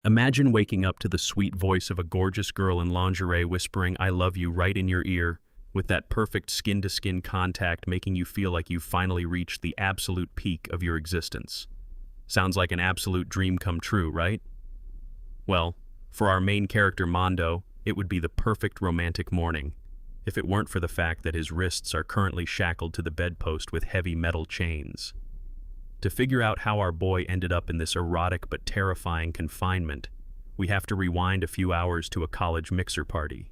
Imagine waking up to the sweet voice of a gorgeous girl in lingerie whispering, "I love you," right in your ear, with that perfect skin-to-skin contact making you feel like you've finally reached the absolute peak of your existence. Sounds like an absolute dream come true, right? Well, for our main character Mondo, it would be the perfect romantic morning, if it weren't for the fact that his wrists are currently shackled to the bedpost with heavy metal chains. To figure out how our boy ended up in this erotic but terrifying confinement, we have to rewind a few hours to a college mixer party.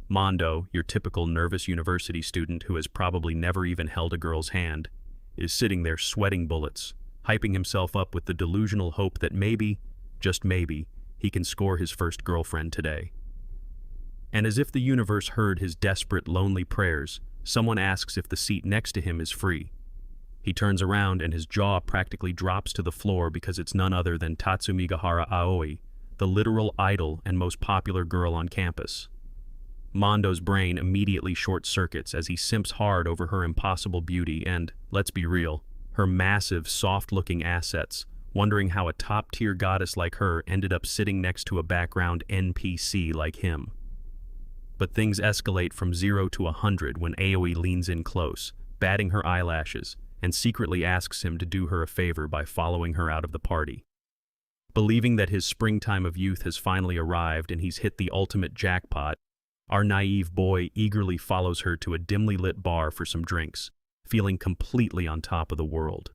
Mondo, your typical nervous university student who has probably never even held a girl's hand, is sitting there sweating bullets, hyping himself up with the delusional hope that maybe, just maybe, he can score his first girlfriend today. And as if the universe heard his desperate, lonely prayers, someone asks if the seat next to him is free. He turns around and his jaw practically drops to the floor because it's none other than Tatsumingahara, the literal idol and most popular girl on campus. Mondo's brain immediately short-circuits as he simps hard over her impossible beauty and, let's be real, her massive, soft-looking assets, wondering how a top-tier goddess like her ended up sitting next to a background NPC like him. But things escalate from 0 to 100 when Aoi leans in close, batting her eyelashes, and secretly asks him to do her a favor by following her out of the party. Believing that his springtime of youth has finally arrived and he's hit the ultimate jackpot, our naive boy eagerly follows her to a dimly lit bar for some drinks, feeling completely on top of the world.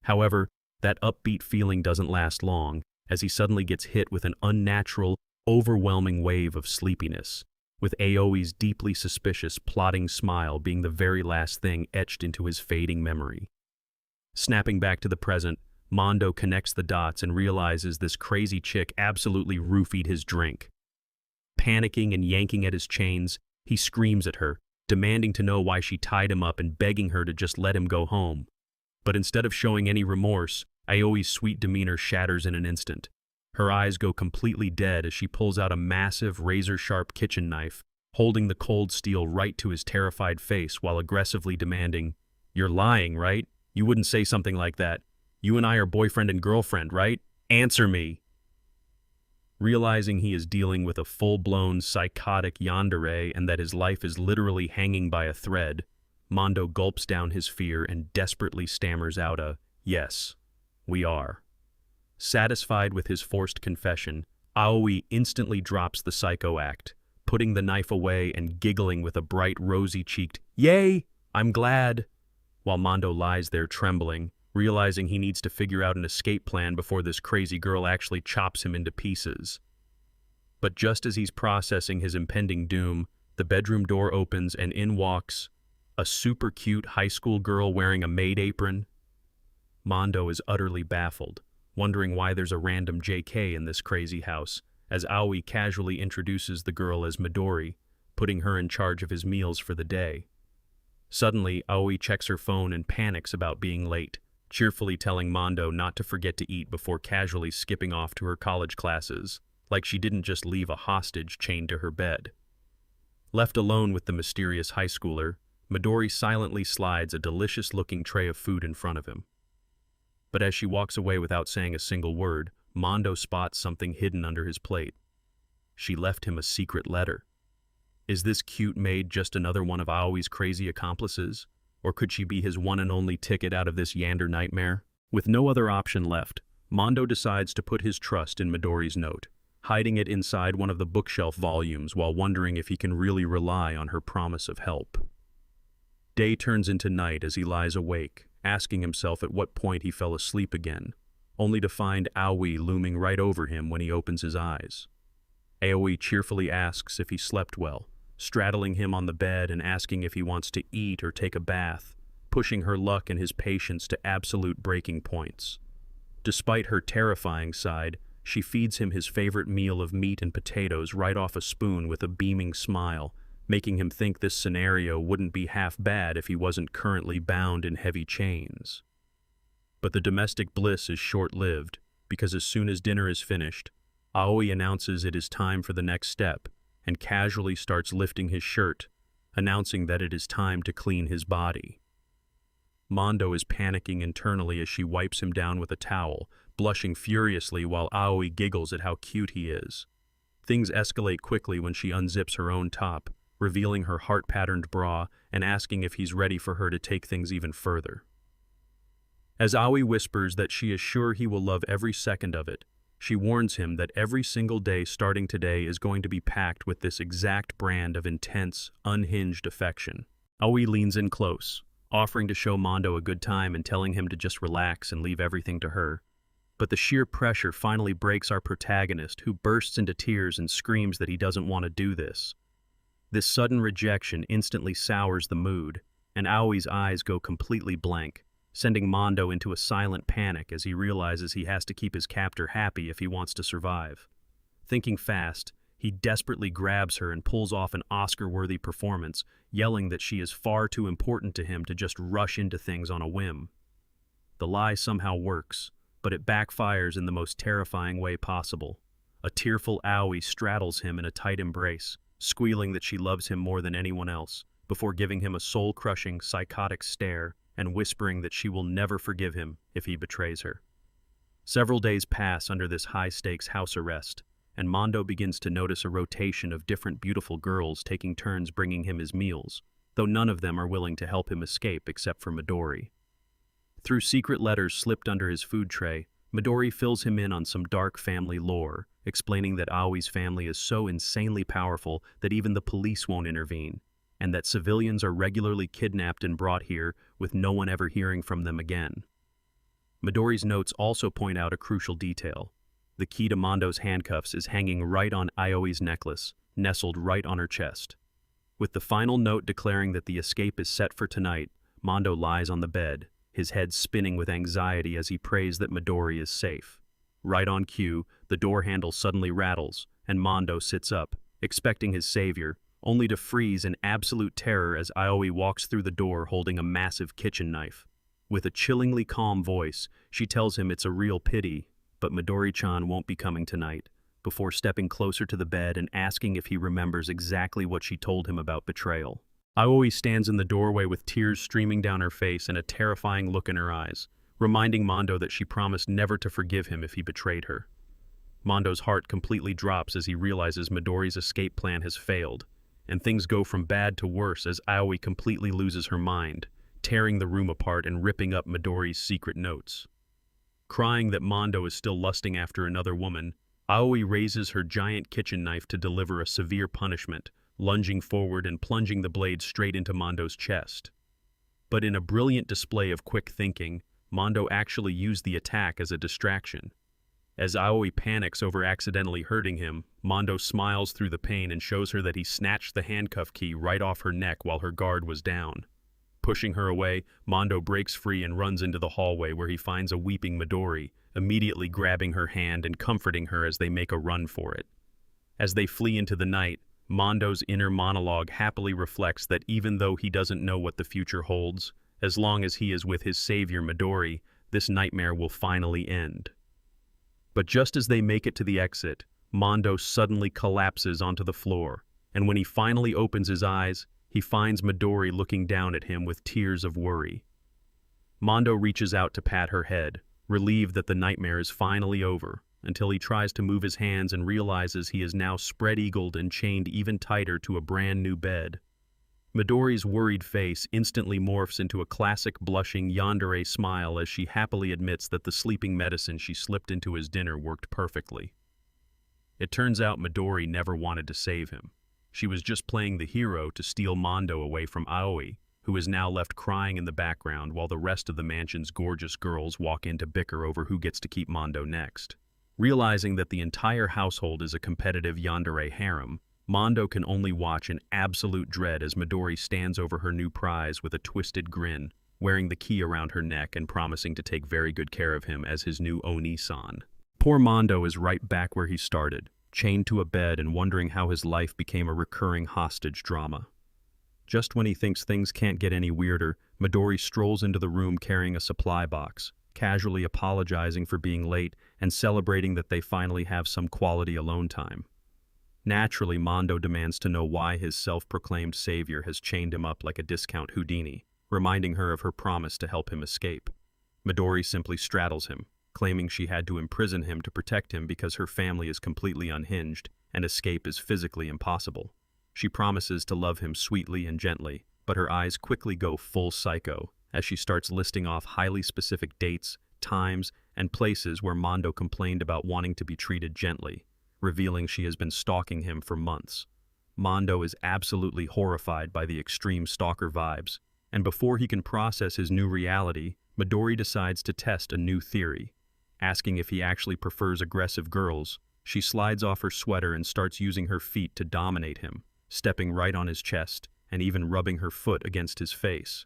However, that upbeat feeling doesn't last long, as he suddenly gets hit with an unnatural, overwhelming wave of sleepiness, with Aoi's deeply suspicious, plotting smile being the very last thing etched into his fading memory. Snapping back to the present, Mondo connects the dots and realizes this crazy chick absolutely roofied his drink. Panicking and yanking at his chains, he screams at her, demanding to know why she tied him up and begging her to just let him go home. But instead of showing any remorse, Aoi's sweet demeanor shatters in an instant. Her eyes go completely dead as she pulls out a massive, razor-sharp kitchen knife, holding the cold steel right to his terrified face while aggressively demanding, "You're lying, right? You wouldn't say something like that. You and I are boyfriend and girlfriend, right? Answer me!" Realizing he is dealing with a full-blown psychotic yandere and that his life is literally hanging by a thread, Mondo gulps down his fear and desperately stammers out a, "Yes, we are." Satisfied with his forced confession, Aoi instantly drops the psycho act, putting the knife away and giggling with a bright rosy-cheeked, "Yay, I'm glad," while Mondo lies there trembling, realizing he needs to figure out an escape plan before this crazy girl actually chops him into pieces. But just as he's processing his impending doom, the bedroom door opens and in walks a super cute high school girl wearing a maid apron. Mondo is utterly baffled, wondering why there's a random JK in this crazy house, as Aoi casually introduces the girl as Midori, putting her in charge of his meals for the day. Suddenly, Aoi checks her phone and panics about being late, cheerfully telling Mondo not to forget to eat before casually skipping off to her college classes, like she didn't just leave a hostage chained to her bed. Left alone with the mysterious high schooler, Midori silently slides a delicious-looking tray of food in front of him. But as she walks away without saying a single word, Mondo spots something hidden under his plate. She left him a secret letter. Is this cute maid just another one of Aoi's crazy accomplices? Or could she be his one and only ticket out of this Yander nightmare? With no other option left, Mondo decides to put his trust in Midori's note, hiding it inside one of the bookshelf volumes while wondering if he can really rely on her promise of help. Day turns into night as he lies awake, asking himself at what point he fell asleep again, only to find Aoi looming right over him when he opens his eyes. Aoi cheerfully asks if he slept well, straddling him on the bed and asking if he wants to eat or take a bath, pushing her luck and his patience to absolute breaking points. Despite her terrifying side, she feeds him his favorite meal of meat and potatoes right off a spoon with a beaming smile, making him think this scenario wouldn't be half bad if he wasn't currently bound in heavy chains. But the domestic bliss is short-lived, because as soon as dinner is finished, Aoi announces it is time for the next step, and casually starts lifting his shirt, announcing that it is time to clean his body. Mondo is panicking internally as she wipes him down with a towel, blushing furiously while Aoi giggles at how cute he is. Things escalate quickly when she unzips her own top, revealing her heart-patterned bra and asking if he's ready for her to take things even further. As Aoi whispers that she is sure he will love every second of it, she warns him that every single day starting today is going to be packed with this exact brand of intense, unhinged affection. Aoi leans in close, offering to show Mondo a good time and telling him to just relax and leave everything to her. But the sheer pressure finally breaks our protagonist, who bursts into tears and screams that he doesn't want to do this. This sudden rejection instantly sours the mood, and Aoi's eyes go completely blank, sending Mondo into a silent panic as he realizes he has to keep his captor happy if he wants to survive. Thinking fast, he desperately grabs her and pulls off an Oscar-worthy performance, yelling that she is far too important to him to just rush into things on a whim. The lie somehow works, but it backfires in the most terrifying way possible. A tearful Aoi straddles him in a tight embrace, squealing that she loves him more than anyone else, before giving him a soul-crushing, psychotic stare and whispering that she will never forgive him if he betrays her. Several days pass under this high-stakes house arrest, and Mondo begins to notice a rotation of different beautiful girls taking turns bringing him his meals, though none of them are willing to help him escape except for Midori. Through secret letters slipped under his food tray, Midori fills him in on some dark family lore, explaining that Aoi's family is so insanely powerful that even the police won't intervene, and that civilians are regularly kidnapped and brought here with no one ever hearing from them again. Midori's notes also point out a crucial detail. The key to Mondo's handcuffs is hanging right on Aoi's necklace, nestled right on her chest. With the final note declaring that the escape is set for tonight, Mondo lies on the bed, his head spinning with anxiety as he prays that Midori is safe. Right on cue, the door handle suddenly rattles, and Mondo sits up, expecting his savior, only to freeze in absolute terror as Aoi walks through the door holding a massive kitchen knife. With a chillingly calm voice, she tells him it's a real pity, but Midori-chan won't be coming tonight, before stepping closer to the bed and asking if he remembers exactly what she told him about betrayal. Aoi stands in the doorway with tears streaming down her face and a terrifying look in her eyes, reminding Mondo that she promised never to forgive him if he betrayed her. Mondo's heart completely drops as he realizes Midori's escape plan has failed, and things go from bad to worse as Aoi completely loses her mind, tearing the room apart and ripping up Midori's secret notes. Crying that Mondo is still lusting after another woman, Aoi raises her giant kitchen knife to deliver a severe punishment, lunging forward and plunging the blade straight into Mondo's chest. But in a brilliant display of quick thinking, Mondo actually used the attack as a distraction. As Aoi panics over accidentally hurting him, Mondo smiles through the pain and shows her that he snatched the handcuff key right off her neck while her guard was down. Pushing her away, Mondo breaks free and runs into the hallway where he finds a weeping Midori, immediately grabbing her hand and comforting her as they make a run for it. As they flee into the night, Mondo's inner monologue happily reflects that even though he doesn't know what the future holds, as long as he is with his savior Midori, this nightmare will finally end. But just as they make it to the exit, Mondo suddenly collapses onto the floor, and when he finally opens his eyes, he finds Midori looking down at him with tears of worry. Mondo reaches out to pat her head, relieved that the nightmare is finally over, until he tries to move his hands and realizes he is now spread-eagled and chained even tighter to a brand new bed. Midori's worried face instantly morphs into a classic blushing yandere smile as she happily admits that the sleeping medicine she slipped into his dinner worked perfectly. It turns out Midori never wanted to save him. She was just playing the hero to steal Mondo away from Aoi, who is now left crying in the background while the rest of the mansion's gorgeous girls walk in to bicker over who gets to keep Mondo next. Realizing that the entire household is a competitive yandere harem, Mondo can only watch in absolute dread as Midori stands over her new prize with a twisted grin, wearing the key around her neck and promising to take very good care of him as his new Oni-san. Poor Mondo is right back where he started, chained to a bed and wondering how his life became a recurring hostage drama. Just when he thinks things can't get any weirder, Midori strolls into the room carrying a supply box, casually apologizing for being late and celebrating that they finally have some quality alone time. Naturally, Mondo demands to know why his self-proclaimed savior has chained him up like a discount Houdini, reminding her of her promise to help him escape. Midori simply straddles him, claiming she had to imprison him to protect him because her family is completely unhinged and escape is physically impossible. She promises to love him sweetly and gently, but her eyes quickly go full psycho as she starts listing off highly specific dates, times, and places where Mondo complained about wanting to be treated gently, revealing she has been stalking him for months. Mondo is absolutely horrified by the extreme stalker vibes, and before he can process his new reality, Midori decides to test a new theory. Asking if he actually prefers aggressive girls, she slides off her sweater and starts using her feet to dominate him, stepping right on his chest and even rubbing her foot against his face.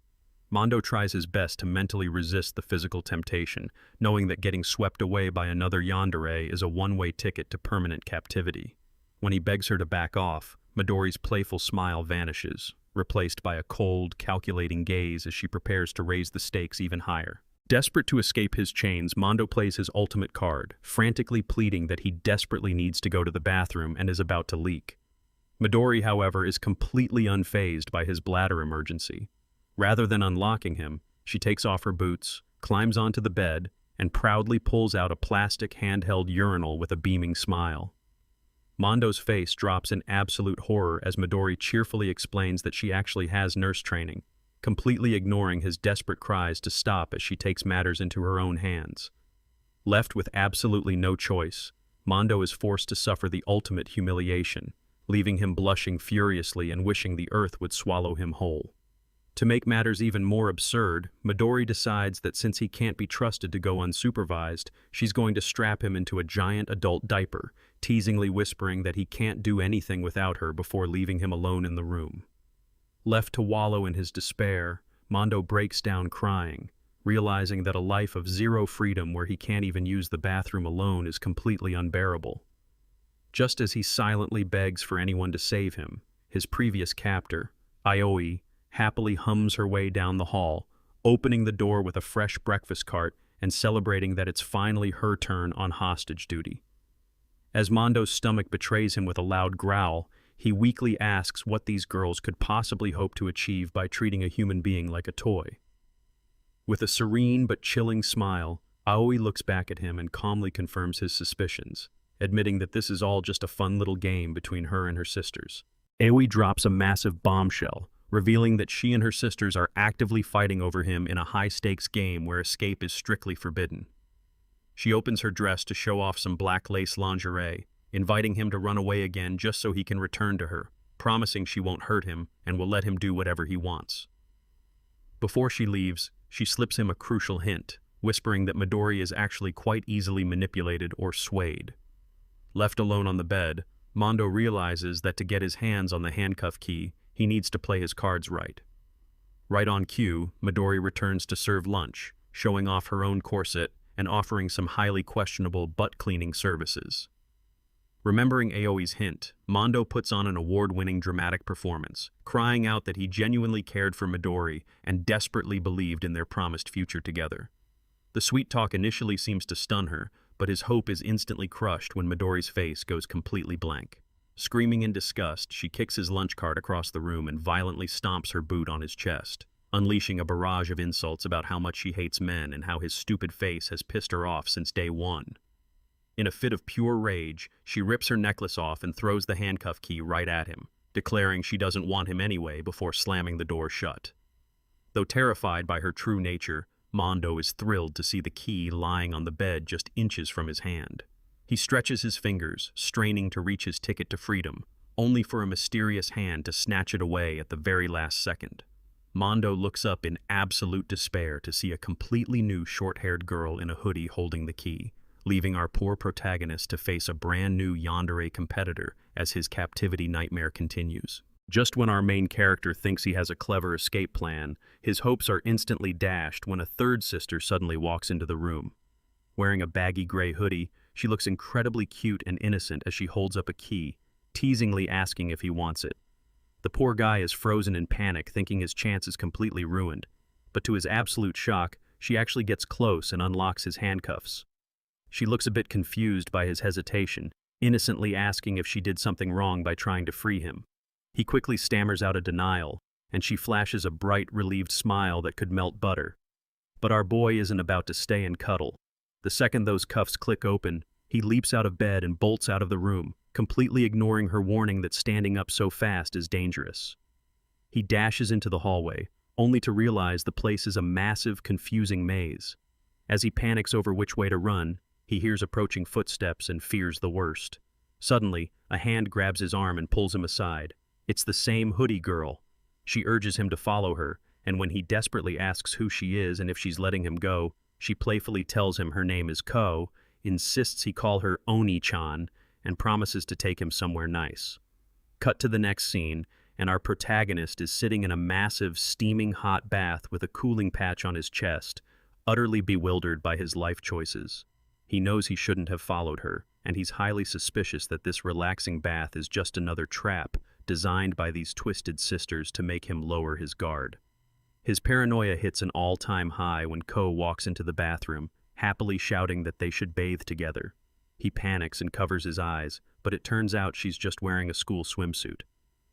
Mondo tries his best to mentally resist the physical temptation, knowing that getting swept away by another yandere is a one-way ticket to permanent captivity. When he begs her to back off, Midori's playful smile vanishes, replaced by a cold, calculating gaze as she prepares to raise the stakes even higher. Desperate to escape his chains, Mondo plays his ultimate card, frantically pleading that he desperately needs to go to the bathroom and is about to leak. Midori, however, is completely unfazed by his bladder emergency. Rather than unlocking him, she takes off her boots, climbs onto the bed, and proudly pulls out a plastic handheld urinal with a beaming smile. Mondo's face drops in absolute horror as Midori cheerfully explains that she actually has nurse training, completely ignoring his desperate cries to stop as she takes matters into her own hands. Left with absolutely no choice, Mondo is forced to suffer the ultimate humiliation, leaving him blushing furiously and wishing the earth would swallow him whole. To make matters even more absurd, Midori decides that since he can't be trusted to go unsupervised, she's going to strap him into a giant adult diaper, teasingly whispering that he can't do anything without her before leaving him alone in the room. Left to wallow in his despair, Mondo breaks down crying, realizing that a life of zero freedom where he can't even use the bathroom alone is completely unbearable. Just as he silently begs for anyone to save him, his previous captor, Aoi, happily hums her way down the hall, opening the door with a fresh breakfast cart and celebrating that it's finally her turn on hostage duty. As Mondo's stomach betrays him with a loud growl, he weakly asks what these girls could possibly hope to achieve by treating a human being like a toy. With a serene but chilling smile, Aoi looks back at him and calmly confirms his suspicions, admitting that this is all just a fun little game between her and her sisters. Aoi drops a massive bombshell, revealing that she and her sisters are actively fighting over him in a high-stakes game where escape is strictly forbidden. She opens her dress to show off some black lace lingerie, inviting him to run away again just so he can return to her, promising she won't hurt him and will let him do whatever he wants. Before she leaves, she slips him a crucial hint, whispering that Midori is actually quite easily manipulated or swayed. Left alone on the bed, Mondo realizes that to get his hands on the handcuff key, he needs to play his cards right. Right on cue, Midori returns to serve lunch, showing off her own corset and offering some highly questionable butt-cleaning services. Remembering Aoi's hint, Mondo puts on an award-winning dramatic performance, crying out that he genuinely cared for Midori and desperately believed in their promised future together. The sweet talk initially seems to stun her, but his hope is instantly crushed when Midori's face goes completely blank. Screaming in disgust, she kicks his lunch cart across the room and violently stomps her boot on his chest, unleashing a barrage of insults about how much she hates men and how his stupid face has pissed her off since day one. In a fit of pure rage, she rips her necklace off and throws the handcuff key right at him, declaring she doesn't want him anyway before slamming the door shut. Though terrified by her true nature, Mondo is thrilled to see the key lying on the bed just inches from his hand. He stretches his fingers, straining to reach his ticket to freedom, only for a mysterious hand to snatch it away at the very last second. Mondo looks up in absolute despair to see a completely new short-haired girl in a hoodie holding the key, leaving our poor protagonist to face a brand new yandere competitor as his captivity nightmare continues. Just when our main character thinks he has a clever escape plan, his hopes are instantly dashed when a third sister suddenly walks into the room. Wearing a baggy gray hoodie, she looks incredibly cute and innocent as she holds up a key, teasingly asking if he wants it. The poor guy is frozen in panic, thinking his chance is completely ruined, but to his absolute shock, she actually gets close and unlocks his handcuffs. She looks a bit confused by his hesitation, innocently asking if she did something wrong by trying to free him. He quickly stammers out a denial, and she flashes a bright, relieved smile that could melt butter. But our boy isn't about to stay and cuddle. The The second those cuffs click open, he leaps out of bed and bolts out of the room, completely ignoring her warning that standing up so fast is dangerous. He dashes into the hallway, only to realize the place is a massive, confusing maze. As he panics over which way to run, he hears approaching footsteps and fears the worst. Suddenly, a hand grabs his arm and pulls him aside. It's the same hoodie girl. She urges him to follow her, and when he desperately asks who she is and if she's letting him go, she playfully tells him her name is Ko, insists he call her Oni-chan, and promises to take him somewhere nice. Cut to the next scene, and our protagonist is sitting in a massive, steaming hot bath with a cooling patch on his chest, utterly bewildered by his life choices. He knows he shouldn't have followed her, and he's highly suspicious that this relaxing bath is just another trap designed by these twisted sisters to make him lower his guard. His paranoia hits an all-time high when Ko walks into the bathroom, happily shouting that they should bathe together. He panics and covers his eyes, but it turns out she's just wearing a school swimsuit.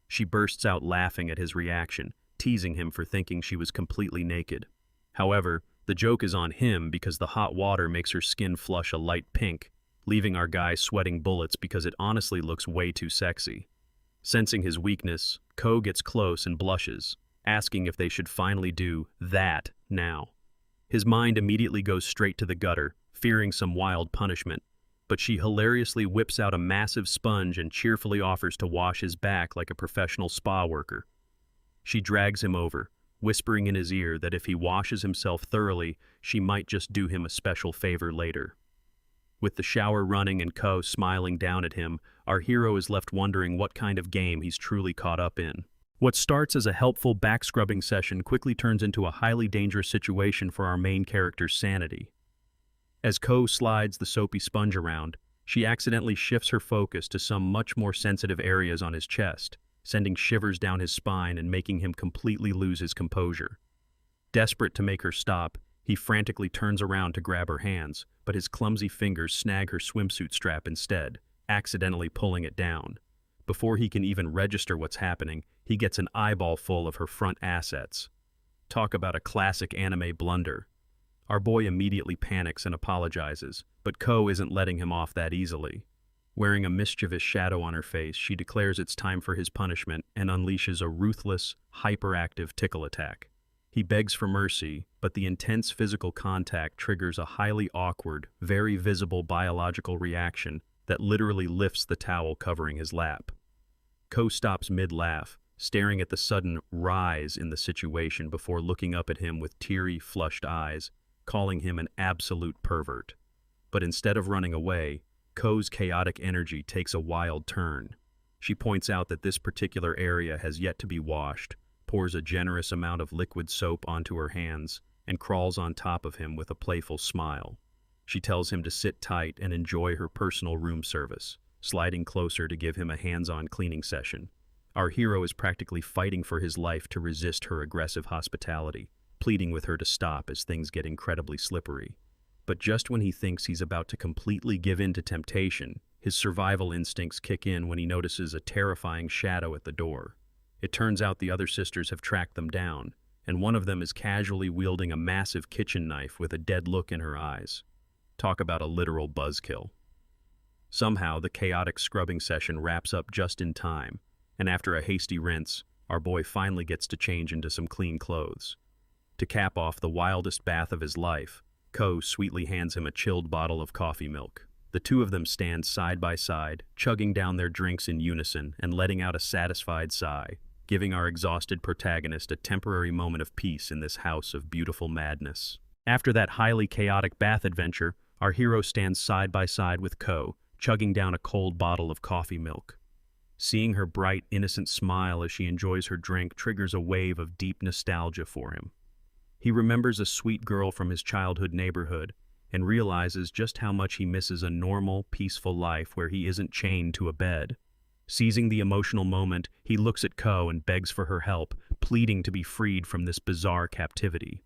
She bursts out laughing at his reaction, teasing him for thinking she was completely naked. However, the joke is on him because the hot water makes her skin flush a light pink, leaving our guy sweating bullets because it honestly looks way too sexy. Sensing his weakness, Ko gets close and blushes, asking if they should finally do that now. His mind immediately goes straight to the gutter, fearing some wild punishment, but she hilariously whips out a massive sponge and cheerfully offers to wash his back like a professional spa worker. She drags him over, whispering in his ear that if he washes himself thoroughly, she might just do him a special favor later. With the shower running and Ko smiling down at him, our hero is left wondering what kind of game he's truly caught up in. What starts as a helpful back-scrubbing session quickly turns into a highly dangerous situation for our main character's sanity. As Ko slides the soapy sponge around, she accidentally shifts her focus to some much more sensitive areas on his chest, sending shivers down his spine and making him completely lose his composure. Desperate to make her stop, he frantically turns around to grab her hands, but his clumsy fingers snag her swimsuit strap instead, accidentally pulling it down. Before he can even register what's happening, he gets an eyeball full of her front assets. Talk about a classic anime blunder. Our boy immediately panics and apologizes, but Ko isn't letting him off that easily. Wearing a mischievous shadow on her face, she declares it's time for his punishment and unleashes a ruthless, hyperactive tickle attack. He begs for mercy, but the intense physical contact triggers a highly awkward, very visible biological reaction that literally lifts the towel covering his lap. Ko stops mid-laugh, staring at the sudden rise in the situation before looking up at him with teary, flushed eyes, calling him an absolute pervert. But instead of running away, Ko's chaotic energy takes a wild turn. She points out that this particular area has yet to be washed, pours a generous amount of liquid soap onto her hands, and crawls on top of him with a playful smile. She tells him to sit tight and enjoy her personal room service, sliding closer to give him a hands-on cleaning session. Our hero is practically fighting for his life to resist her aggressive hospitality, pleading with her to stop as things get incredibly slippery. But just when he thinks he's about to completely give in to temptation, his survival instincts kick in when he notices a terrifying shadow at the door. It turns out the other sisters have tracked them down, and one of them is casually wielding a massive kitchen knife with a dead look in her eyes. Talk about a literal buzzkill. Somehow, the chaotic scrubbing session wraps up just in time, and after a hasty rinse, our boy finally gets to change into some clean clothes. To cap off the wildest bath of his life, Ko sweetly hands him a chilled bottle of coffee milk. The two of them stand side by side, chugging down their drinks in unison and letting out a satisfied sigh, giving our exhausted protagonist a temporary moment of peace in this house of beautiful madness. After that highly chaotic bath adventure, our hero stands side by side with Ko, chugging down a cold bottle of coffee milk. Seeing her bright, innocent smile as she enjoys her drink triggers a wave of deep nostalgia for him. He remembers a sweet girl from his childhood neighborhood and realizes just how much he misses a normal, peaceful life where he isn't chained to a bed. Seizing the emotional moment, he looks at Ko and begs for her help, pleading to be freed from this bizarre captivity.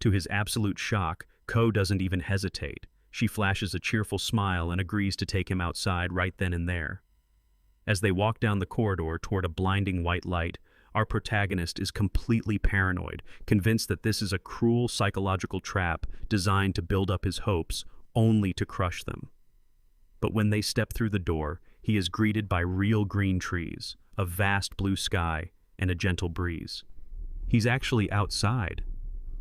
To his absolute shock, Ko doesn't even hesitate. She flashes a cheerful smile and agrees to take him outside right then and there. As they walk down the corridor toward a blinding white light, our protagonist is completely paranoid, convinced that this is a cruel psychological trap designed to build up his hopes, only to crush them. But when they step through the door, he is greeted by real green trees, a vast blue sky, and a gentle breeze. He's actually outside.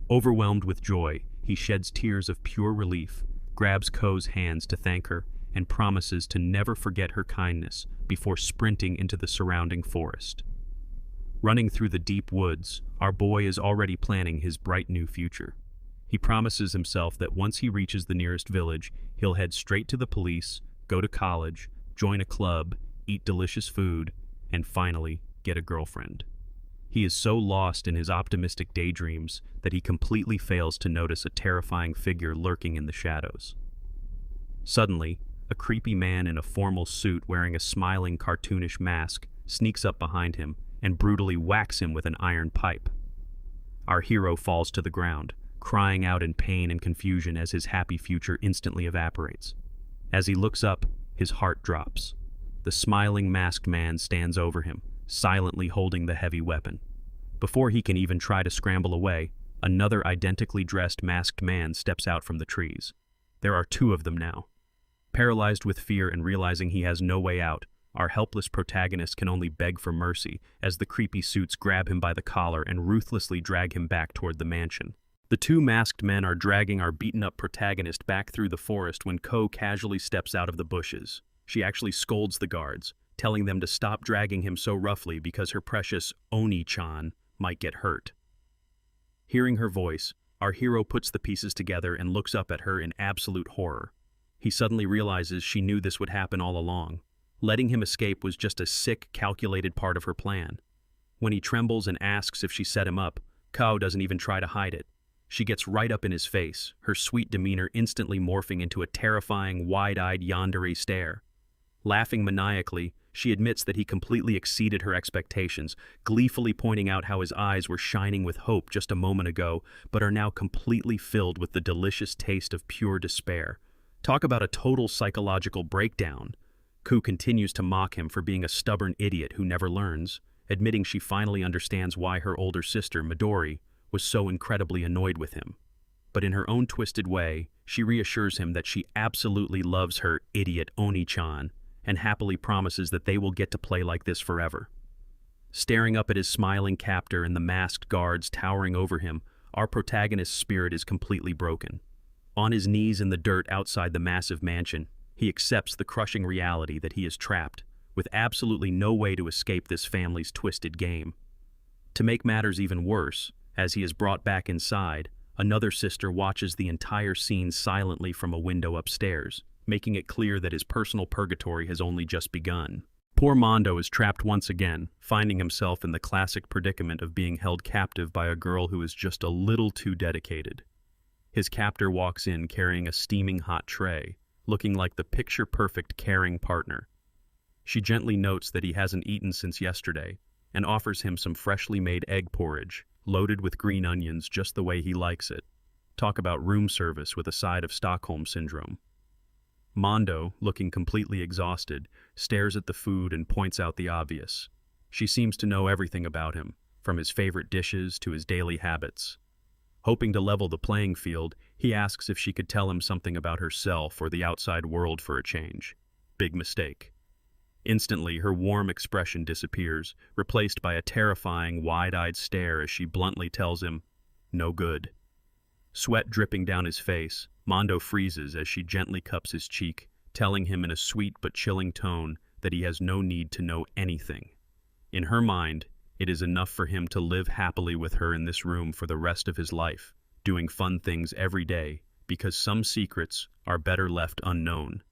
Overwhelmed with joy, he sheds tears of pure relief, grabs Ko's hands to thank her, and promises to never forget her kindness before sprinting into the surrounding forest. Running through the deep woods, our boy is already planning his bright new future. He promises himself that once he reaches the nearest village, he'll head straight to the police, go to college, join a club, eat delicious food, and finally get a girlfriend. He is so lost in his optimistic daydreams that he completely fails to notice a terrifying figure lurking in the shadows. Suddenly, a creepy man in a formal suit wearing a smiling cartoonish mask sneaks up behind him and brutally whacks him with an iron pipe. Our hero falls to the ground, crying out in pain and confusion as his happy future instantly evaporates. As he looks up, his heart drops. The smiling masked man stands over him, silently holding the heavy weapon. Before he can even try to scramble away, another identically dressed masked man steps out from the trees. There are two of them now. Paralyzed with fear and realizing he has no way out, our helpless protagonist can only beg for mercy as the creepy suits grab him by the collar and ruthlessly drag him back toward the mansion. The two masked men are dragging our beaten-up protagonist back through the forest when Ko casually steps out of the bushes. She actually scolds the guards, telling them to stop dragging him so roughly because her precious Oni-chan might get hurt. Hearing her voice, our hero puts the pieces together and looks up at her in absolute horror. He suddenly realizes she knew this would happen all along. Letting him escape was just a sick, calculated part of her plan. When he trembles and asks if she set him up, Ko doesn't even try to hide it. She gets right up in his face, her sweet demeanor instantly morphing into a terrifying, wide-eyed yandere stare. Laughing maniacally, she admits that he completely exceeded her expectations, gleefully pointing out how his eyes were shining with hope just a moment ago, but are now completely filled with the delicious taste of pure despair. Talk about a total psychological breakdown. Ku continues to mock him for being a stubborn idiot who never learns, admitting she finally understands why her older sister, Midori, was so incredibly annoyed with him. But in her own twisted way, she reassures him that she absolutely loves her idiot Oni-chan and happily promises that they will get to play like this forever. Staring up at his smiling captor and the masked guards towering over him, our protagonist's spirit is completely broken. On his knees in the dirt outside the massive mansion, he accepts the crushing reality that he is trapped, with absolutely no way to escape this family's twisted game. To make matters even worse, as he is brought back inside, another sister watches the entire scene silently from a window upstairs, making it clear that his personal purgatory has only just begun. Poor Mondo is trapped once again, finding himself in the classic predicament of being held captive by a girl who is just a little too dedicated. His captor walks in carrying a steaming hot tray, looking like the picture-perfect caring partner. She gently notes that he hasn't eaten since yesterday and offers him some freshly made egg porridge, loaded with green onions just the way he likes it. Talk about room service with a side of Stockholm Syndrome. Mondo, looking completely exhausted, stares at the food and points out the obvious. She seems to know everything about him, from his favorite dishes to his daily habits. Hoping to level the playing field, he asks if she could tell him something about herself or the outside world for a change. Big mistake. Instantly, her warm expression disappears, replaced by a terrifying, wide-eyed stare as she bluntly tells him, "No good." Sweat dripping down his face, Mondo freezes as she gently cups his cheek, telling him in a sweet but chilling tone that he has no need to know anything. In her mind, it is enough for him to live happily with her in this room for the rest of his life, doing fun things every day, because some secrets are better left unknown.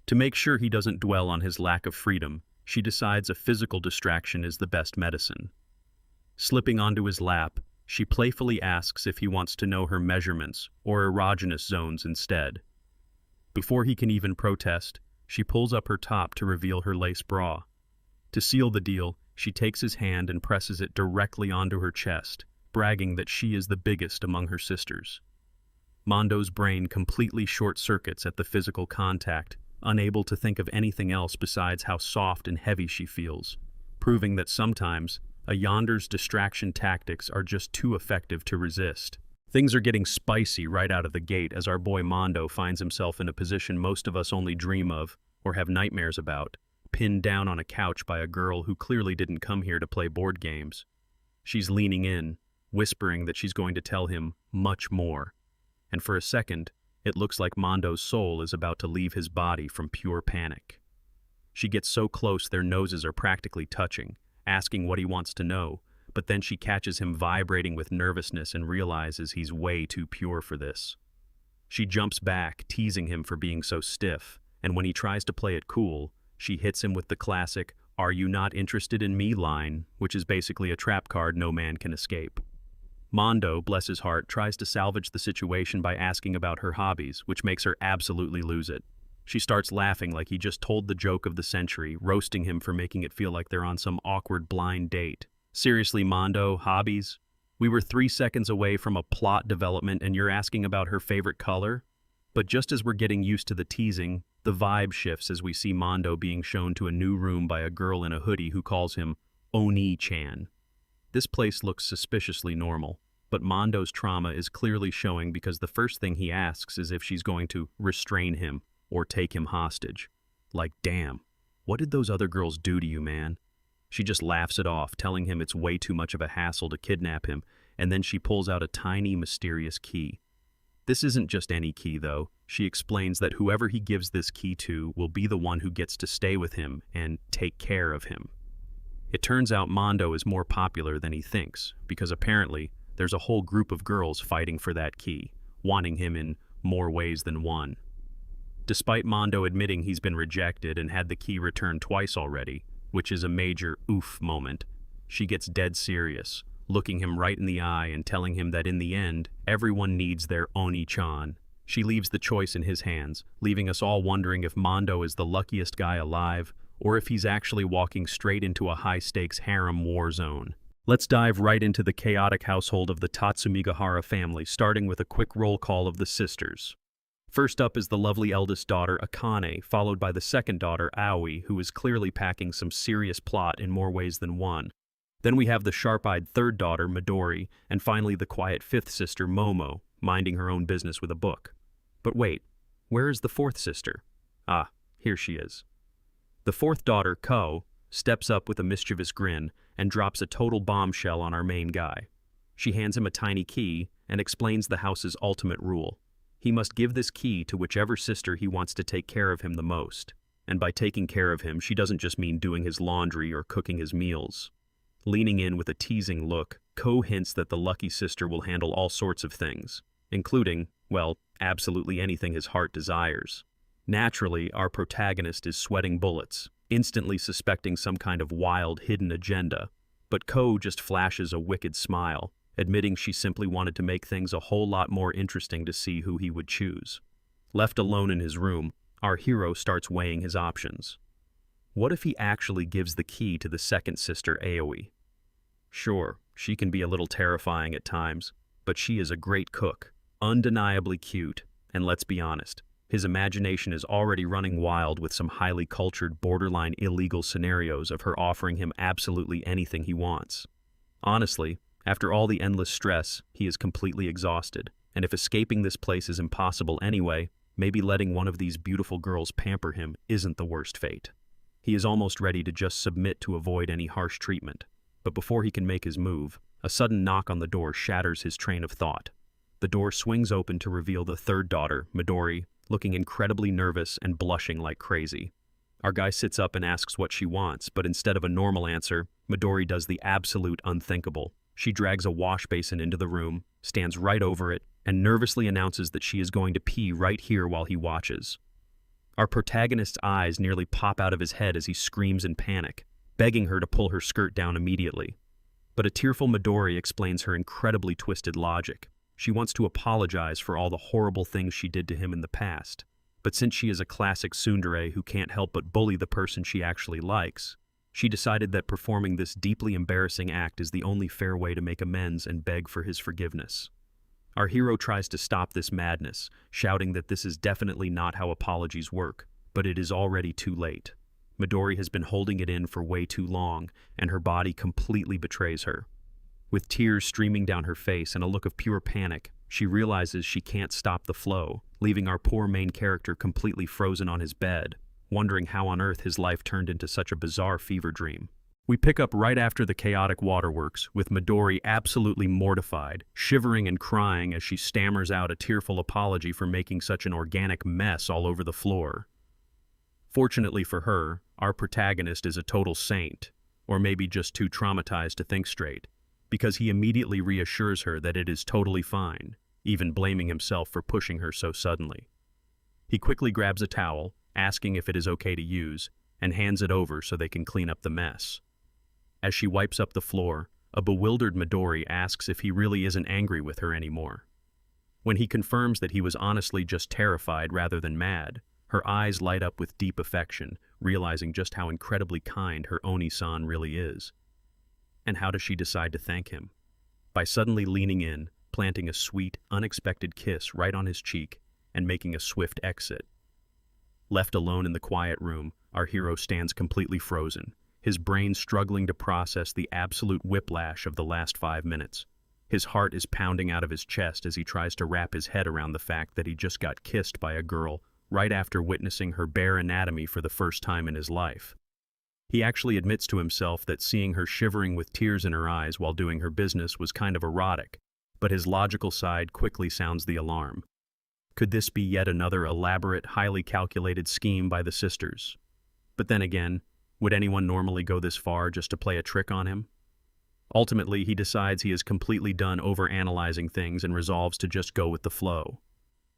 To make sure he doesn't dwell on his lack of freedom, she decides a physical distraction is the best medicine. Slipping onto his lap, she playfully asks if he wants to know her measurements or erogenous zones instead. Before he can even protest, she pulls up her top to reveal her lace bra. To seal the deal, she takes his hand and presses it directly onto her chest, bragging that she is the biggest among her sisters. Mondo's brain completely short-circuits at the physical contact, unable to think of anything else besides how soft and heavy she feels, proving that sometimes a Yandere's distraction tactics are just too effective to resist. Things are getting spicy right out of the gate as our boy Mondo finds himself in a position most of us only dream of or have nightmares about, pinned down on a couch by a girl who clearly didn't come here to play board games. She's leaning in, whispering that she's going to tell him much more. And for a second, it looks like Mondo's soul is about to leave his body from pure panic. She gets so close their noses are practically touching, asking what he wants to know, but then she catches him vibrating with nervousness and realizes he's way too pure for this. She jumps back, teasing him for being so stiff, and when he tries to play it cool, she hits him with the classic, "Are you not interested in me?" line, which is basically a trap card no man can escape. Mondo, bless his heart, tries to salvage the situation by asking about her hobbies, which makes her absolutely lose it. She starts laughing like he just told the joke of the century, roasting him for making it feel like they're on some awkward blind date. Seriously, Mondo, hobbies? We were 3 seconds away from a plot development and you're asking about her favorite color? But just as we're getting used to the teasing, the vibe shifts as we see Mondo being shown to a new room by a girl in a hoodie who calls him Oni-chan. This place looks suspiciously normal, but Mondo's trauma is clearly showing because the first thing he asks is if she's going to restrain him or take him hostage. Like, damn, what did those other girls do to you, man? She just laughs it off, telling him it's way too much of a hassle to kidnap him, and then she pulls out a tiny, mysterious key. This isn't just any key, though. She explains that whoever he gives this key to will be the one who gets to stay with him and take care of him. It turns out Mondo is more popular than he thinks, because apparently there's a whole group of girls fighting for that key, wanting him in more ways than one. Despite Mondo admitting he's been rejected and had the key returned twice already, which is a major oof moment, she gets dead serious, looking him right in the eye and telling him that in the end, everyone needs their Oni-chan. She leaves the choice in his hands, leaving us all wondering if Mondo is the luckiest guy alive, or if he's actually walking straight into a high-stakes harem war zone. Let's dive right into the chaotic household of the Tatsumingahara family, starting with a quick roll call of the sisters. First up is the lovely eldest daughter, Akane, followed by the second daughter, Aoi, who is clearly packing some serious plot in more ways than one. Then we have the sharp-eyed third daughter, Midori, and finally the quiet fifth sister, Momo, minding her own business with a book. But wait, where is the fourth sister? Ah, here she is. The fourth daughter, Ko, steps up with a mischievous grin and drops a total bombshell on our main guy. She hands him a tiny key and explains the house's ultimate rule. He must give this key to whichever sister he wants to take care of him the most. And by taking care of him, she doesn't just mean doing his laundry or cooking his meals. Leaning in with a teasing look, Ko hints that the lucky sister will handle all sorts of things, including, well, absolutely anything his heart desires. Naturally, our protagonist is sweating bullets, instantly suspecting some kind of wild, hidden agenda, but Ko just flashes a wicked smile, admitting she simply wanted to make things a whole lot more interesting to see who he would choose. Left alone in his room, our hero starts weighing his options. What if he actually gives the key to the second sister, Aoi? Sure, she can be a little terrifying at times, but she is a great cook, undeniably cute, and let's be honest, his imagination is already running wild with some highly cultured, borderline illegal scenarios of her offering him absolutely anything he wants. Honestly, after all the endless stress, he is completely exhausted, and if escaping this place is impossible anyway, maybe letting one of these beautiful girls pamper him isn't the worst fate. He is almost ready to just submit to avoid any harsh treatment, but before he can make his move, a sudden knock on the door shatters his train of thought. The door swings open to reveal the third daughter, Midori, looking incredibly nervous and blushing like crazy. Our guy sits up and asks what she wants, but instead of a normal answer, Midori does the absolute unthinkable. She drags a wash basin into the room, stands right over it, and nervously announces that she is going to pee right here while he watches. Our protagonist's eyes nearly pop out of his head as he screams in panic, begging her to pull her skirt down immediately. But a tearful Midori explains her incredibly twisted logic. She wants to apologize for all the horrible things she did to him in the past. But since she is a classic tsundere who can't help but bully the person she actually likes, she decided that performing this deeply embarrassing act is the only fair way to make amends and beg for his forgiveness. Our hero tries to stop this madness, shouting that this is definitely not how apologies work, but it is already too late. Midori has been holding it in for way too long, and her body completely betrays her. With tears streaming down her face and a look of pure panic, She realizes she can't stop the flow, leaving our poor main character completely frozen on his bed, wondering how on earth his life turned into such a bizarre fever dream. We pick up right after the chaotic waterworks, with Midori absolutely mortified, shivering and crying as she stammers out a tearful apology for making such an organic mess all over the floor. Fortunately for her, our protagonist is a total saint, or maybe just too traumatized to think straight, because he immediately reassures her that it is totally fine, even blaming himself for pushing her so suddenly. He quickly grabs a towel, asking if it is okay to use, and hands it over so they can clean up the mess. As she wipes up the floor, a bewildered Midori asks if he really isn't angry with her anymore. When he confirms that he was honestly just terrified rather than mad, her eyes light up with deep affection, realizing just how incredibly kind her Oni-san really is. And how does she decide to thank him? By suddenly leaning in, planting a sweet, unexpected kiss right on his cheek, and making a swift exit. Left alone in the quiet room, our hero stands completely frozen, his brain struggling to process the absolute whiplash of the last 5 minutes. His heart is pounding out of his chest as he tries to wrap his head around the fact that he just got kissed by a girl right after witnessing her bare anatomy for the first time in his life. He actually admits to himself that seeing her shivering with tears in her eyes while doing her business was kind of erotic, but his logical side quickly sounds the alarm. Could this be yet another elaborate, highly calculated scheme by the sisters? But then again, would anyone normally go this far just to play a trick on him? Ultimately, he decides he is completely done overanalyzing things and resolves to just go with the flow.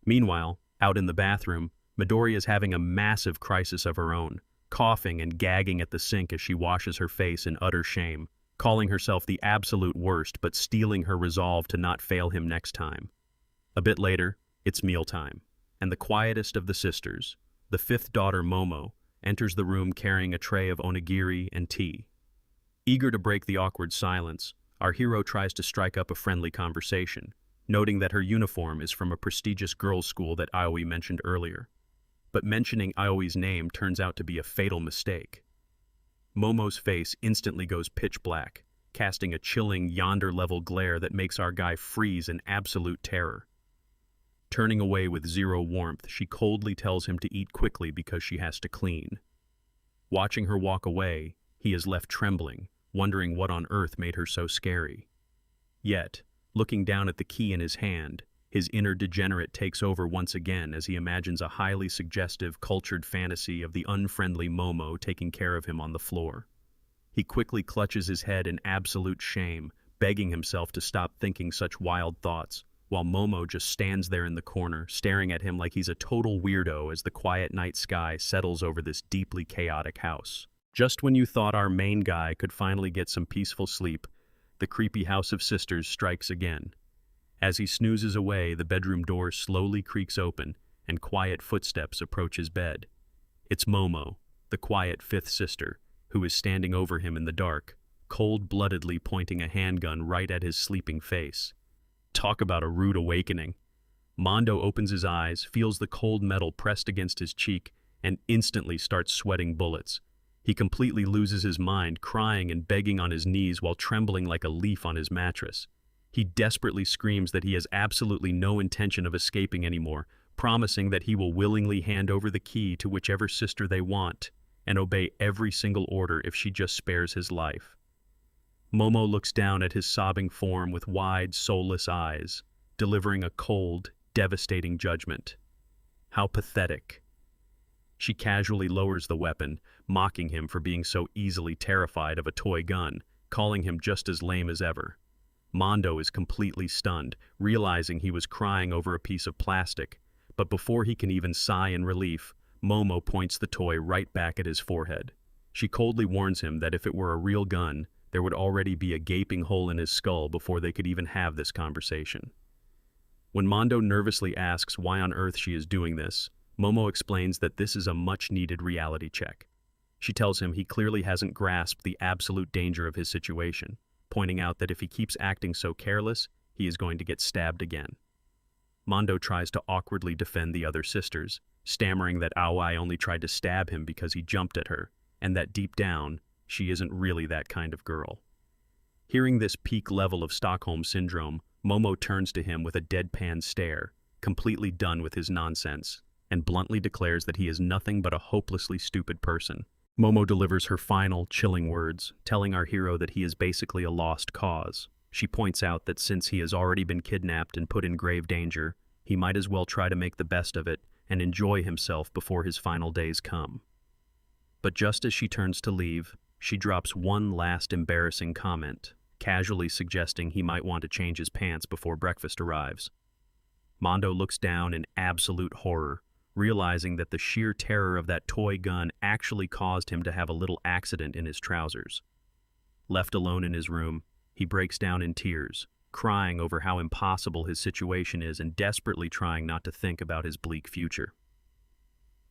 Meanwhile, out in the bathroom, Midori is having a massive crisis of her own, coughing and gagging at the sink as she washes her face in utter shame, calling herself the absolute worst but steeling her resolve to not fail him next time. A bit later, it's mealtime, and the quietest of the sisters, the fifth daughter Momo, enters the room carrying a tray of onigiri and tea. Eager to break the awkward silence, our hero tries to strike up a friendly conversation, noting that her uniform is from a prestigious girls' school that Aoi mentioned earlier. But mentioning Aoi's name turns out to be a fatal mistake. Momo's face instantly goes pitch black, casting a chilling yonder-level glare that makes our guy freeze in absolute terror. Turning away with zero warmth, she coldly tells him to eat quickly because she has to clean. Watching her walk away, he is left trembling, wondering what on earth made her so scary. Yet, looking down at the key in his hand, his inner degenerate takes over once again as he imagines a highly suggestive, cultured fantasy of the unfriendly Momo taking care of him on the floor. He quickly clutches his head in absolute shame, begging himself to stop thinking such wild thoughts, while Momo just stands there in the corner, staring at him like he's a total weirdo as the quiet night sky settles over this deeply chaotic house. Just when you thought our main guy could finally get some peaceful sleep, the creepy house of sisters strikes again. As he snoozes away, the bedroom door slowly creaks open, and quiet footsteps approach his bed. It's Momo, the quiet fifth sister, who is standing over him in the dark, cold-bloodedly pointing a handgun right at his sleeping face. Talk about a rude awakening. Mondo opens his eyes, feels the cold metal pressed against his cheek, and instantly starts sweating bullets. He completely loses his mind, crying and begging on his knees while trembling like a leaf on his mattress. He desperately screams that he has absolutely no intention of escaping anymore, promising that he will willingly hand over the key to whichever sister they want and obey every single order if she just spares his life. Momo looks down at his sobbing form with wide, soulless eyes, delivering a cold, devastating judgment. How pathetic. She casually lowers the weapon, mocking him for being so easily terrified of a toy gun, calling him just as lame as ever. Mondo is completely stunned, realizing he was crying over a piece of plastic, but before he can even sigh in relief, Momo points the toy right back at his forehead. She coldly warns him that if it were a real gun, there would already be a gaping hole in his skull before they could even have this conversation. When Mondo nervously asks why on earth she is doing this, Momo explains that this is a much-needed reality check. She tells him he clearly hasn't grasped the absolute danger of his situation, pointing out that if he keeps acting so careless, he is going to get stabbed again. Mondo tries to awkwardly defend the other sisters, stammering that Aoi only tried to stab him because he jumped at her, and that deep down, she isn't really that kind of girl. Hearing this peak level of Stockholm Syndrome, Momo turns to him with a deadpan stare, completely done with his nonsense, and bluntly declares that he is nothing but a hopelessly stupid person. Momo delivers her final, chilling words, telling our hero that he is basically a lost cause. She points out that since he has already been kidnapped and put in grave danger, he might as well try to make the best of it and enjoy himself before his final days come. But just as she turns to leave, she drops one last embarrassing comment, casually suggesting he might want to change his pants before breakfast arrives. Mondo looks down in absolute horror, realizing that the sheer terror of that toy gun actually caused him to have a little accident in his trousers. Left alone in his room, he breaks down in tears, crying over how impossible his situation is and desperately trying not to think about his bleak future.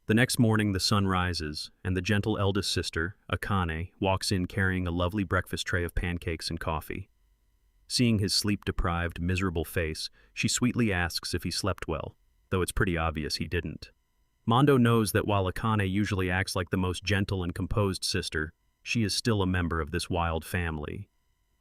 The next morning the sun rises, and the gentle eldest sister, Akane, walks in carrying a lovely breakfast tray of pancakes and coffee. Seeing his sleep-deprived, miserable face, she sweetly asks if he slept well, though it's pretty obvious he didn't. Mondo knows that while Akane usually acts like the most gentle and composed sister, she is still a member of this wild family.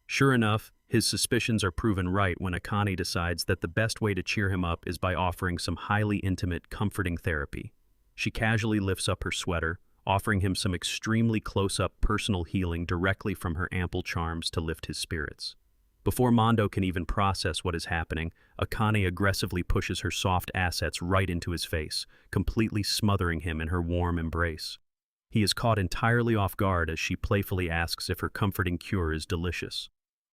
Sure enough, his suspicions are proven right when Akane decides that the best way to cheer him up is by offering some highly intimate, comforting therapy. She casually lifts up her sweater, offering him some extremely close-up personal healing directly from her ample charms to lift his spirits. Before Mondo can even process what is happening, Akane aggressively pushes her soft assets right into his face, completely smothering him in her warm embrace. He is caught entirely off guard as she playfully asks if her comforting cure is delicious.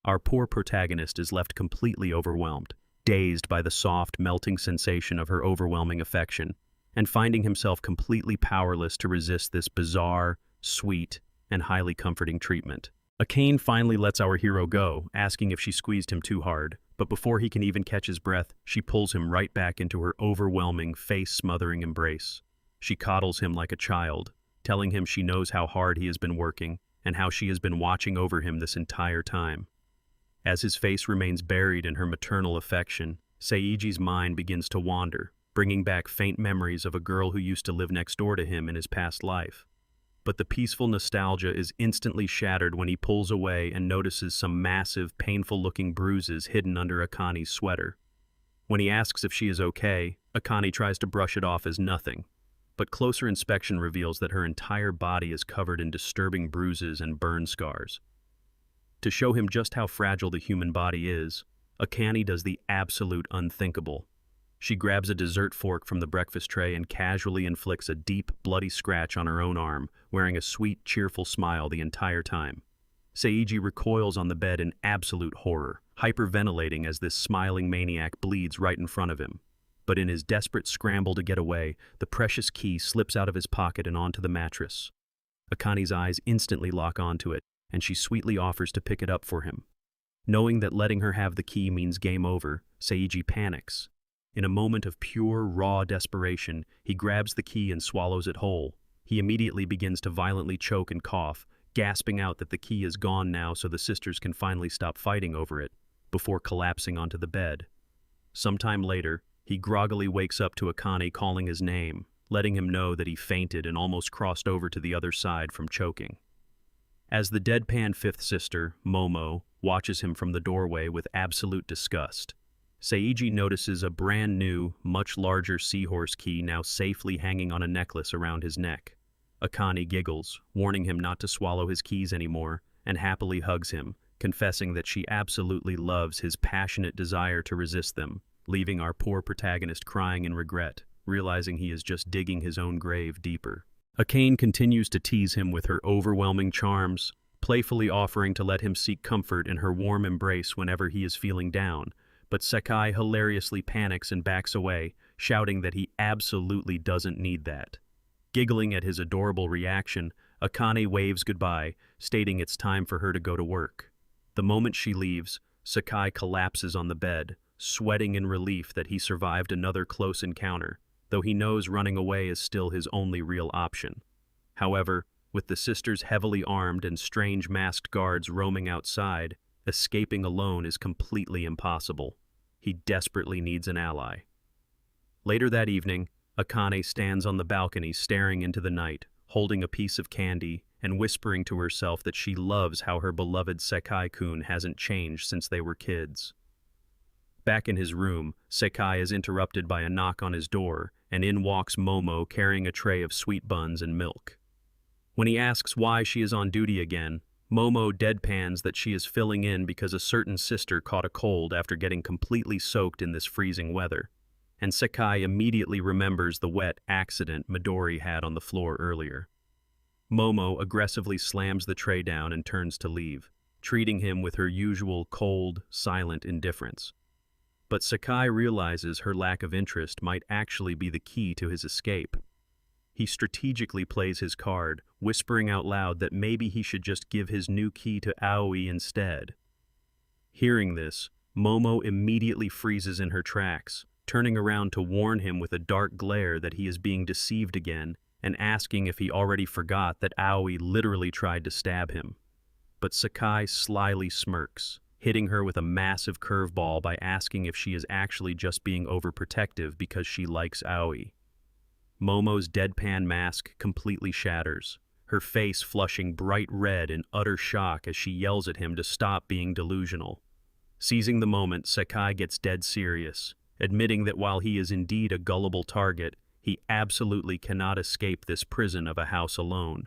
Our poor protagonist is left completely overwhelmed, dazed by the soft, melting sensation of her overwhelming affection, and finding himself completely powerless to resist this bizarre, sweet, and highly comforting treatment. Akane finally lets our hero go, asking if she squeezed him too hard, but before he can even catch his breath, she pulls him right back into her overwhelming, face-smothering embrace. She coddles him like a child, telling him she knows how hard he has been working and how she has been watching over him this entire time. As his face remains buried in her maternal affection, Seiji's mind begins to wander, bringing back faint memories of a girl who used to live next door to him in his past life. But the peaceful nostalgia is instantly shattered when he pulls away and notices some massive, painful-looking bruises hidden under Akane's sweater. When he asks if she is okay, Akane tries to brush it off as nothing, but closer inspection reveals that her entire body is covered in disturbing bruises and burn scars. To show him just how fragile the human body is, Akane does the absolute unthinkable. She grabs a dessert fork from the breakfast tray and casually inflicts a deep, bloody scratch on her own arm, wearing a sweet, cheerful smile the entire time. Seiji recoils on the bed in absolute horror, hyperventilating as this smiling maniac bleeds right in front of him. But in his desperate scramble to get away, the precious key slips out of his pocket and onto the mattress. Akane's eyes instantly lock onto it, and she sweetly offers to pick it up for him. Knowing that letting her have the key means game over, Seiji panics. In a moment of pure, raw desperation, he grabs the key and swallows it whole. He immediately begins to violently choke and cough, gasping out that the key is gone now so the sisters can finally stop fighting over it, before collapsing onto the bed. Sometime later, he groggily wakes up to Akane calling his name, letting him know that he fainted and almost crossed over to the other side from choking. As the deadpan fifth sister, Momo, watches him from the doorway with absolute disgust, Seiji notices a brand new, much larger seahorse key now safely hanging on a necklace around his neck. Akane giggles, warning him not to swallow his keys anymore, and happily hugs him, confessing that she absolutely loves his passionate desire to resist them, leaving our poor protagonist crying in regret, realizing he is just digging his own grave deeper. Akane continues to tease him with her overwhelming charms, playfully offering to let him seek comfort in her warm embrace whenever he is feeling down, but Sakai hilariously panics and backs away, shouting that he absolutely doesn't need that. Giggling at his adorable reaction, Akane waves goodbye, stating it's time for her to go to work. The moment she leaves, Sakai collapses on the bed, sweating in relief that he survived another close encounter, though he knows running away is still his only real option. However, with the sisters heavily armed and strange masked guards roaming outside, escaping alone is completely impossible. He desperately needs an ally. Later that evening, Akane stands on the balcony staring into the night, holding a piece of candy and whispering to herself that she loves how her beloved Sekai-kun hasn't changed since they were kids. Back in his room, Sekai is interrupted by a knock on his door, and in walks Momo carrying a tray of sweet buns and milk. When he asks why she is on duty again, Momo deadpans that she is filling in because a certain sister caught a cold after getting completely soaked in this freezing weather, and Sekai immediately remembers the wet accident Midori had on the floor earlier. Momo aggressively slams the tray down and turns to leave, treating him with her usual cold, silent indifference. But Sekai realizes her lack of interest might actually be the key to his escape. He strategically plays his card, whispering out loud that maybe he should just give his new key to Aoi instead. Hearing this, Momo immediately freezes in her tracks, turning around to warn him with a dark glare that he is being deceived again and asking if he already forgot that Aoi literally tried to stab him. But Sakai slyly smirks, hitting her with a massive curveball by asking if she is actually just being overprotective because she likes Aoi. Momo's deadpan mask completely shatters, her face flushing bright red in utter shock as she yells at him to stop being delusional. Seizing the moment, Sakai gets dead serious, admitting that while he is indeed a gullible target, he absolutely cannot escape this prison of a house alone.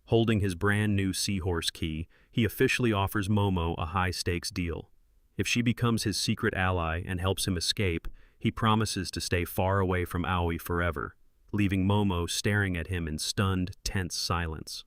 Holding his brand new seahorse key, he officially offers Momo a high-stakes deal. If she becomes his secret ally and helps him escape, he promises to stay far away from Aoi forever, leaving Momo staring at him in stunned, tense silence.